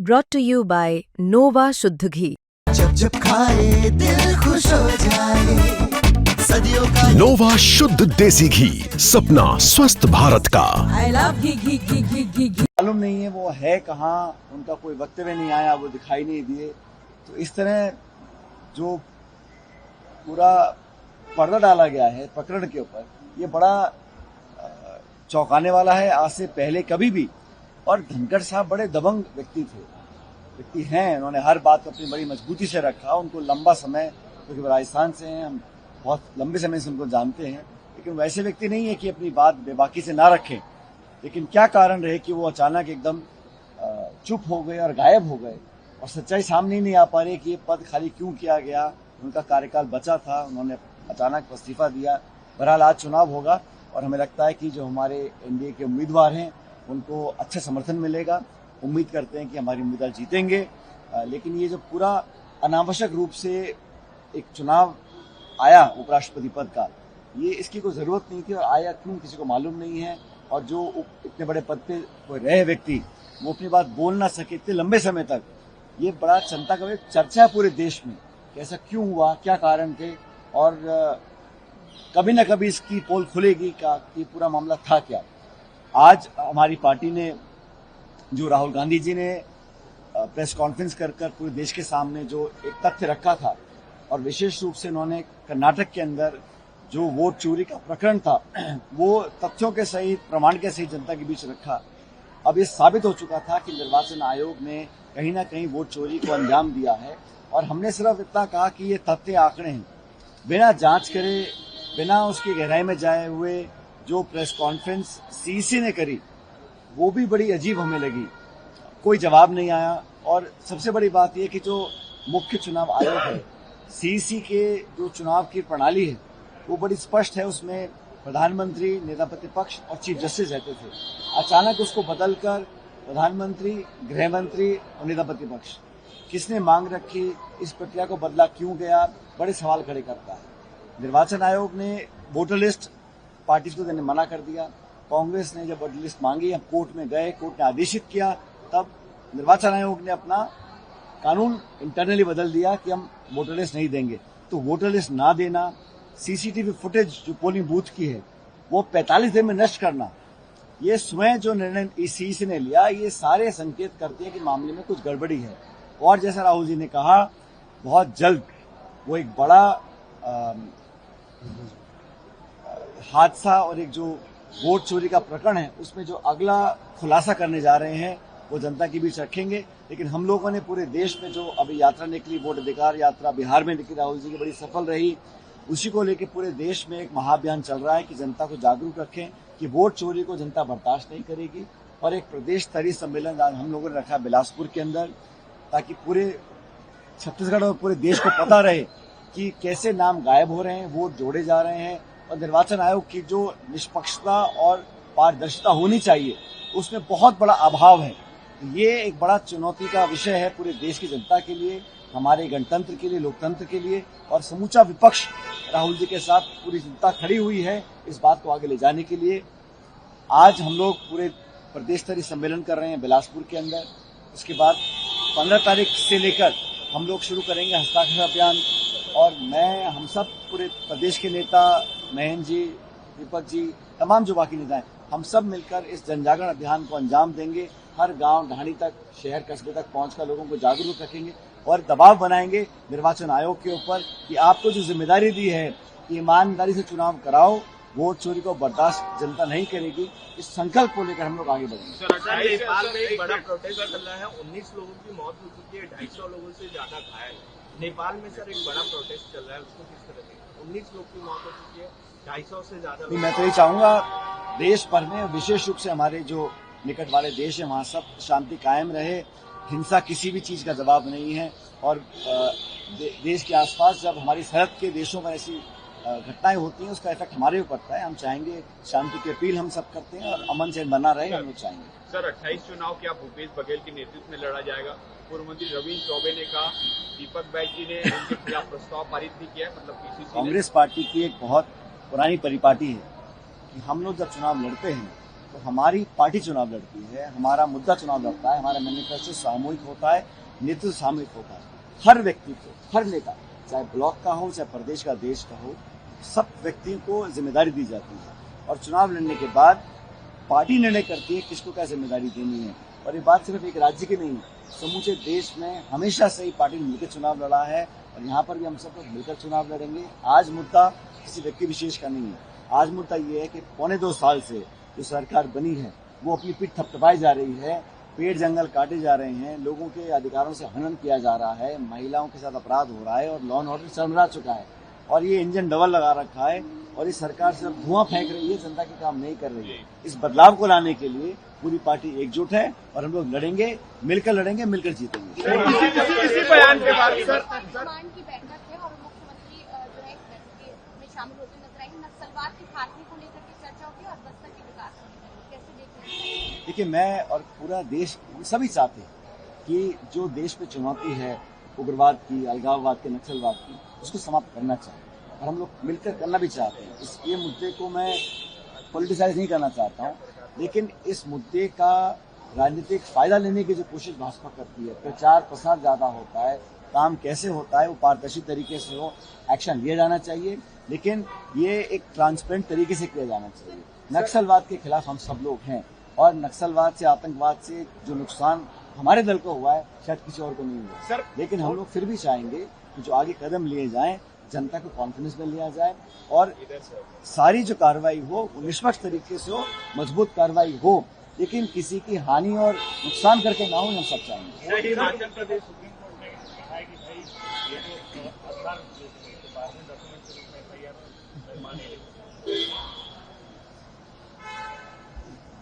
brought to you by Nova शुद्ध घी। जब जब खाए दिल खुश हो जाए, सदियों का नोवा शुद्ध देसी घी, सपना स्वस्थ भारत का। I love घी। मालूम नहीं है वो है कहाँ, उनका कोई वक्तव्य नहीं आया, वो दिखाई नहीं दिए। तो इस तरह जो पूरा पर्दा डाला गया है प्रकरण के ऊपर, ये बड़ा चौंकाने वाला है। आज से पहले कभी भी, और धनखड़ साहब बड़े दबंग व्यक्ति हैं, उन्होंने हर बात को अपनी बड़ी मजबूती से रखा। उनको लंबा समय, क्योंकि राजस्थान से हैं, हम बहुत लंबे समय से उनको जानते हैं, लेकिन वैसे व्यक्ति नहीं है कि अपनी बात बेबाकी से ना रखें। लेकिन क्या कारण रहे कि वो अचानक एकदम चुप हो गए और गायब हो गए, और सच्चाई सामने नहीं आ पा रही कि ये पद खाली क्यों किया गया। उनका कार्यकाल बचा था, उन्होंने अचानक इस्तीफा दिया। बहरहाल आज चुनाव होगा और हमें लगता है कि जो हमारे एनडीए के उम्मीदवार हैं उनको अच्छा समर्थन मिलेगा। उम्मीद करते हैं कि हमारी उम्मीदवार जीतेंगे। लेकिन ये जो पूरा अनावश्यक रूप से एक चुनाव आया उपराष्ट्रपति पद का, ये इसकी कोई जरूरत नहीं थी, और आया क्यों किसी को मालूम नहीं है। और जो इतने बड़े पद पे कोई रहे व्यक्ति, वो अपनी बात बोल ना सके इतने लंबे समय तक, ये बड़ा चिंता का चर्चा है पूरे देश में कि ऐसा क्यों हुआ, क्या कारण थे, और कभी ना कभी इसकी पोल खुलेगी कि पूरा मामला था क्या। आज हमारी पार्टी ने, जो राहुल गांधी जी ने प्रेस कॉन्फ्रेंस कर पूरे देश के सामने जो एक तथ्य रखा था, और विशेष रूप से उन्होंने कर्नाटक के अंदर जो वोट चोरी का प्रकरण था, वो तथ्यों के सहित, प्रमाण के सहित जनता के बीच रखा। अब ये साबित हो चुका था कि निर्वाचन आयोग ने कहीं ना कहीं वोट चोरी को अंजाम दिया है, और हमने सिर्फ इतना कहा कि ये तथ्य आंकड़े हैं, बिना जांच करे, बिना उसकी गहराई में जाए हुए जो प्रेस कॉन्फ्रेंस सीईसी ने करी, वो भी बड़ी अजीब हमें लगी। कोई जवाब नहीं आया। और सबसे बड़ी बात यह कि जो मुख्य चुनाव आयोग है, सीईसी के जो चुनाव की प्रणाली है, वो बड़ी स्पष्ट है। उसमें प्रधानमंत्री, नेता प्रतिपक्ष और चीफ जस्टिस रहते थे। अचानक उसको बदलकर प्रधानमंत्री, गृह मंत्री और नेता प्रतिपक्ष, किसने मांग रखी, इस प्रक्रिया को बदला क्यों गया, बड़े सवाल खड़े करता है। निर्वाचन आयोग ने वोटर लिस्ट पार्टी को देने मना कर दिया। कांग्रेस ने जब वोटर लिस्ट मांगी, हम कोर्ट में गए, कोर्ट ने आदेशित किया, तब निर्वाचन आयोग ने अपना कानून इंटरनली बदल दिया कि हम वोटर लिस्ट नहीं देंगे। तो वोटर लिस्ट ना देना, सीसीटीवी फुटेज जो पोलिंग बूथ की है वो 45 दिन में नष्ट करना, ये स्वयं जो निर्णय सीईसी ने लिया, ये सारे संकेत करते हैं कि मामले में कुछ गड़बड़ी है। और जैसा राहुल जी ने कहा, बहुत जल्द वो एक बड़ा हादसा और एक जो वोट चोरी का प्रकरण है, उसमें जो अगला खुलासा करने जा रहे हैं, वो जनता के बीच रखेंगे। लेकिन हम लोगों ने पूरे देश में जो अभी यात्रा निकली, वोट अधिकार यात्रा बिहार में निकली, राहुल जी की बड़ी सफल रही, उसी को लेकर पूरे देश में एक महाअभियान चल रहा है कि जनता को जागरूक रखें कि वोट चोरी को जनता बर्दाश्त नहीं करेगी। और एक प्रदेश स्तरीय सम्मेलन आज हम लोगों ने रखा बिलासपुर के अंदर, ताकि पूरे छत्तीसगढ़ और पूरे देश को पता रहे कि कैसे नाम गायब हो रहे हैं, वोट जोड़े जा रहे हैं, और निर्वाचन आयोग की जो निष्पक्षता और पारदर्शिता होनी चाहिए, उसमें बहुत बड़ा अभाव है। ये एक बड़ा चुनौती का विषय है पूरे देश की जनता के लिए, हमारे गणतंत्र के लिए, लोकतंत्र के लिए। और समूचा विपक्ष राहुल जी के साथ पूरी जनता खड़ी हुई है इस बात को आगे ले जाने के लिए। आज हम लोग पूरे प्रदेश स्तरीय सम्मेलन कर रहे हैं बिलासपुर के अंदर। उसके बाद 15 तारीख से लेकर हम लोग शुरू करेंगे हस्ताक्षर अभियान। और मैं, हम सब पूरे प्रदेश के नेता, महेंद्र जी, दीपक जी, तमाम जो बाकी नेता हैं, हम सब मिलकर इस जनजागरण अभियान को अंजाम देंगे। हर गांव, ढाणी तक, शहर, कस्बे तक पहुंचकर लोगों को जागरूक रखेंगे और दबाव बनाएंगे निर्वाचन आयोग के ऊपर कि आपको जो जिम्मेदारी दी है कि ईमानदारी से चुनाव कराओ, वोट चोरी को बर्दाश्त जनता नहीं करेगी। इस संकल्प को लेकर हम लोग आगे बढ़ेंगे। सर, नेपाल में एक बड़ा प्रोटेस्ट चल रहा है, 19 लोगों की मौत हो चुकी है, 250 लोगों से ज्यादा घायल। नेपाल में सर एक बड़ा प्रोटेस्ट चल रहा है, उसको किस तरह से 19 लोग की मौत हो चुकी है, 250 से ज्यादा। मैं तो ये चाहूंगा देश भर में, विशेष रूप से हमारे जो निकट वाले देश है, वहां सब शांति कायम रहे। हिंसा किसी भी चीज का जवाब नहीं है। और देश के आसपास जब हमारी सरहद के देशों में ऐसी घटनाएं होती हैं, उसका इफेक्ट हमारे ऊपर पड़ता है। हम चाहेंगे, शांति की अपील हम सब करते हैं, और अमन चैन बना रहे, हम लोग चाहेंगे। सर, 28 चुनाव क्या भूपेश बघेल के नेतृत्व में लड़ा जाएगा? पूर्व मंत्री रविंद्र चौबे ने कहा, दीपक बैज जी ने उनके खिलाफ प्रस्ताव पारित भी किया है, मतलब पीसीसी। कांग्रेस पार्टी की एक बहुत पुरानी परिपाटी है कि हम लोग जब चुनाव लड़ते हैं तो हमारी पार्टी चुनाव लड़ती है, हमारा मुद्दा चुनाव लड़ता है, हमारा मैनिफेस्टो सामूहिक होता है, नेतृत्व सामूहिक होता है। हर व्यक्ति को, हर नेता, चाहे ब्लॉक का हो, चाहे प्रदेश का, देश का हो, सब व्यक्तियों को जिम्मेदारी दी जाती है और चुनाव लड़ने के बाद पार्टी निर्णय करती है किसको क्या जिम्मेदारी देनी है। और ये बात सिर्फ एक राज्य की नहीं है, समूचे देश में हमेशा से ही पार्टी ने मिलकर चुनाव लड़ा है और यहाँ पर भी हम सब लोग मिलकर चुनाव लड़ेंगे। आज मुद्दा किसी व्यक्ति विशेष का नहीं है, आज मुद्दा ये है कि पौने 2 साल से जो सरकार बनी है वो अपनी पीठ थपथपाई जा रही है, पेड़ जंगल काटे जा रहे हैं, लोगों के अधिकारों से हनन किया जा रहा है, महिलाओं के साथ अपराध हो रहा है और लॉ एंड ऑर्डर चरमरा चुका है और ये इंजन डबल लगा रखा है और इस सरकार सिर्फ धुआं फेंक रही है, जनता के काम नहीं कर रही है। इस बदलाव को लाने के लिए पूरी पार्टी एकजुट है और हम लोग लड़ेंगे, मिलकर जीतेंगे। इसी बयान के बाद कमान की बैठक है और मुख्यमंत्री जो है इस बैठक में शामिल होते नजर आएंगे। नक्सलवाद के खात्मे को लेकर के चर्चा होगी और बस्तर के विकास को लेकर कैसे देख रहे हैं? देखिए, मैं और पूरा देश सभी चाहते हैं कि जो देश पे चुनौती है उग्रवाद की, अलगाववाद की, नक्सलवाद की, उसको समाप्त करना चाहिए और हम लोग मिलकर करना भी चाहते हैं। ये मुद्दे को मैं पॉलिटिसाइज नहीं करना चाहता हूँ, लेकिन इस मुद्दे का राजनीतिक फायदा लेने की जो कोशिश भाजपा करती है, प्रचार प्रसार ज्यादा होता है, काम कैसे होता है वो पारदर्शी तरीके से हो, एक्शन लिया जाना चाहिए, लेकिन ये एक ट्रांसपेरेंट तरीके से किया जाना चाहिए। नक्सलवाद के खिलाफ हम सब लोग हैं और नक्सलवाद से, आतंकवाद से जो नुकसान हमारे दल को हुआ है शायद किसी और को नहीं हुआ, लेकिन हम लोग फिर भी चाहेंगे कि जो आगे कदम लिए जाएं, जनता को कॉन्फिडेंस में लिया जाए और सारी जो कार्रवाई हो वो निष्पक्ष तरीके से हो, मजबूत कार्रवाई हो, लेकिन किसी की हानि और नुकसान करके ना हो, हम सब चाहेंगे। हिमाचल प्रदेश सुप्रीम कोर्ट ने कहा है कि भाई ये जो आधार के बारे में डॉक्यूमेंट के रूप में एफआईआर माने,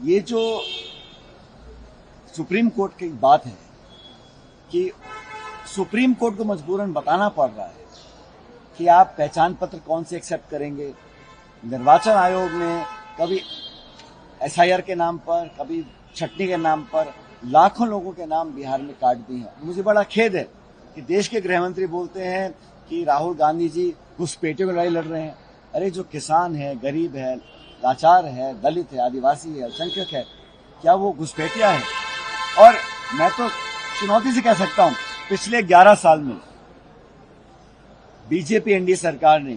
ये जो सुप्रीम कोर्ट की बात है कि सुप्रीम कोर्ट को मजबूरन बताना पड़ रहा है कि आप पहचान पत्र कौन से एक्सेप्ट करेंगे। निर्वाचन आयोग ने कभी एसआईआर के नाम पर, कभी छटनी के नाम पर लाखों लोगों के नाम बिहार में काट दिए हैं। मुझे बड़ा खेद है कि देश के गृह मंत्री बोलते हैं कि राहुल गांधी जी घुसपैठियों की लड़ाई लड़ रहे हैं। अरे जो किसान है, गरीब है, लाचार है, दलित है, आदिवासी है, अल्पसंख्यक है, क्या वो घुसपैठिया है? और मैं तो चुनौती से कह सकता हूं, पिछले 11 साल में बीजेपी एनडीए सरकार ने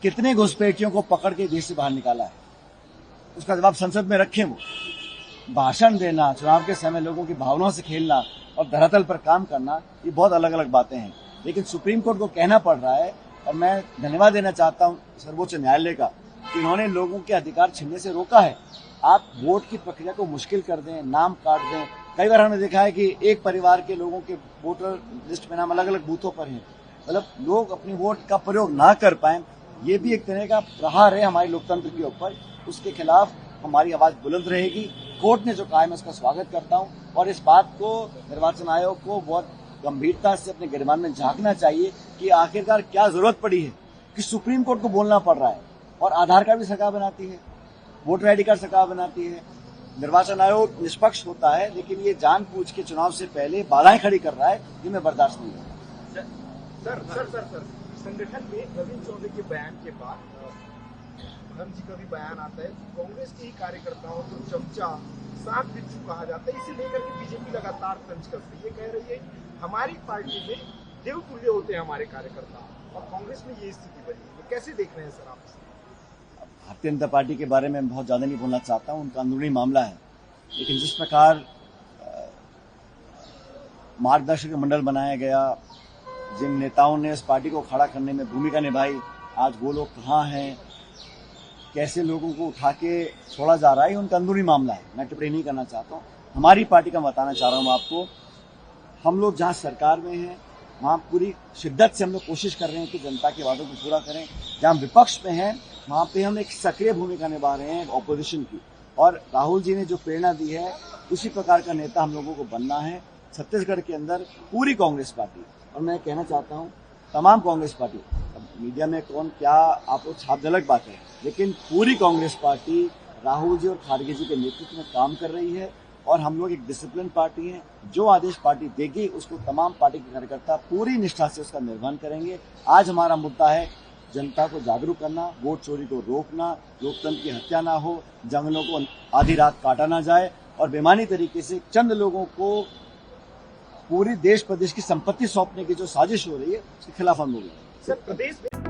कितने घुसपैठियों को पकड़ के देश से बाहर निकाला है, उसका जवाब संसद में रखें। वो भाषण देना, चुनाव के समय लोगों की भावनाओं से खेलना और धरातल पर काम करना, ये बहुत अलग अलग बातें हैं, लेकिन सुप्रीम कोर्ट को कहना पड़ रहा है और मैं धन्यवाद देना चाहता हूं सर्वोच्च न्यायालय का कि उन्होंने लोगों के अधिकार छीनने से रोका है। आप वोट की प्रक्रिया को मुश्किल कर दें, नाम काट दें। कई बार हमने देखा है कि एक परिवार के लोगों के वोटर लिस्ट में नाम अलग अलग बूथों पर हैं, मतलब लोग अपनी वोट का प्रयोग ना कर पाए। ये भी एक तरह का प्रहार है हमारे लोकतंत्र के ऊपर, उसके खिलाफ हमारी आवाज बुलंद रहेगी। कोर्ट ने जो कहा है मैं उसका स्वागत करता हूं और इस बात को निर्वाचन आयोग को बहुत गंभीरता से अपने गिरबान में झांकना चाहिए कि आखिरकार क्या जरूरत पड़ी है कि सुप्रीम कोर्ट को बोलना पड़ रहा है। और आधार कार्ड भी सरकार बनाती है, वोटर आईडी कार्ड सरकार बनाती है, निर्वाचन आयोग निष्पक्ष होता है, लेकिन ये जानबूझ के चुनाव से पहले बाधाएं खड़ी कर रहा है, ये मैं बर्दाश्त नहीं करूंगा। सर संगठन में रविंद्र चौधरी के बयान के बाद धर्म जी का भी बयान आता है, कांग्रेस के ही कार्यकर्ताओं को चमचा, सांप बिच्छू कहा जाता है। इसे लेकर के बीजेपी लगातार तंज करती है, कह रही है हमारी पार्टी में देवतुल्य होते हैं हमारे कार्यकर्ता और कांग्रेस में ये स्थिति बनी है। कैसे देख रहे हैं सर आप? भारतीय जनता पार्टी के बारे में बहुत ज्यादा नहीं बोलना चाहता हूं, उनका अंदरूनी मामला है, लेकिन जिस प्रकार मार्गदर्शक मंडल बनाया गया, जिन नेताओं ने इस पार्टी को खड़ा करने में भूमिका निभाई, आज वो लोग कहाँ हैं, कैसे लोगों को उठा के छोड़ा जा रहा है, उनका अंदरूनी मामला है, मैं टिप्पणी नहीं करना चाहता हूँ। हमारी पार्टी का बताना चाह रहा हूँ आपको, हम लोग जहाँ सरकार में हैं वहाँ पूरी शिद्दत से हम लोग कोशिश कर रहे हैं कि जनता के वादों को पूरा करें। जहाँ विपक्ष में हैं वहाँ पे हम एक सक्रिय भूमिका निभा रहे हैं ऑपोजिशन की, और राहुल जी ने जो प्रेरणा दी है उसी प्रकार का नेता हम लोगों को बनना है। छत्तीसगढ़ के अंदर पूरी कांग्रेस पार्टी, और मैं कहना चाहता हूँ तमाम कांग्रेस पार्टी, मीडिया में कौन क्या आप लोग छाप अलग बात है, लेकिन पूरी कांग्रेस पार्टी राहुल जी और खड़गे जी के नेतृत्व में काम कर रही है और हम लोग एक डिसिप्लिन पार्टी हैं। जो आदेश पार्टी देगी उसको तमाम पार्टी के कार्यकर्ता पूरी निष्ठा से उसका निर्वहन करेंगे। आज हमारा मुद्दा है जनता को जागरूक करना, वोट चोरी को रोकना, लोकतंत्र की हत्या ना हो, जंगलों को आधी रात काटा ना जाए और बेईमानी तरीके से चंद लोगों को पूरी देश प्रदेश की संपत्ति सौंपने की जो साजिश हो रही है उसके खिलाफ हम लोग सर प्रदेश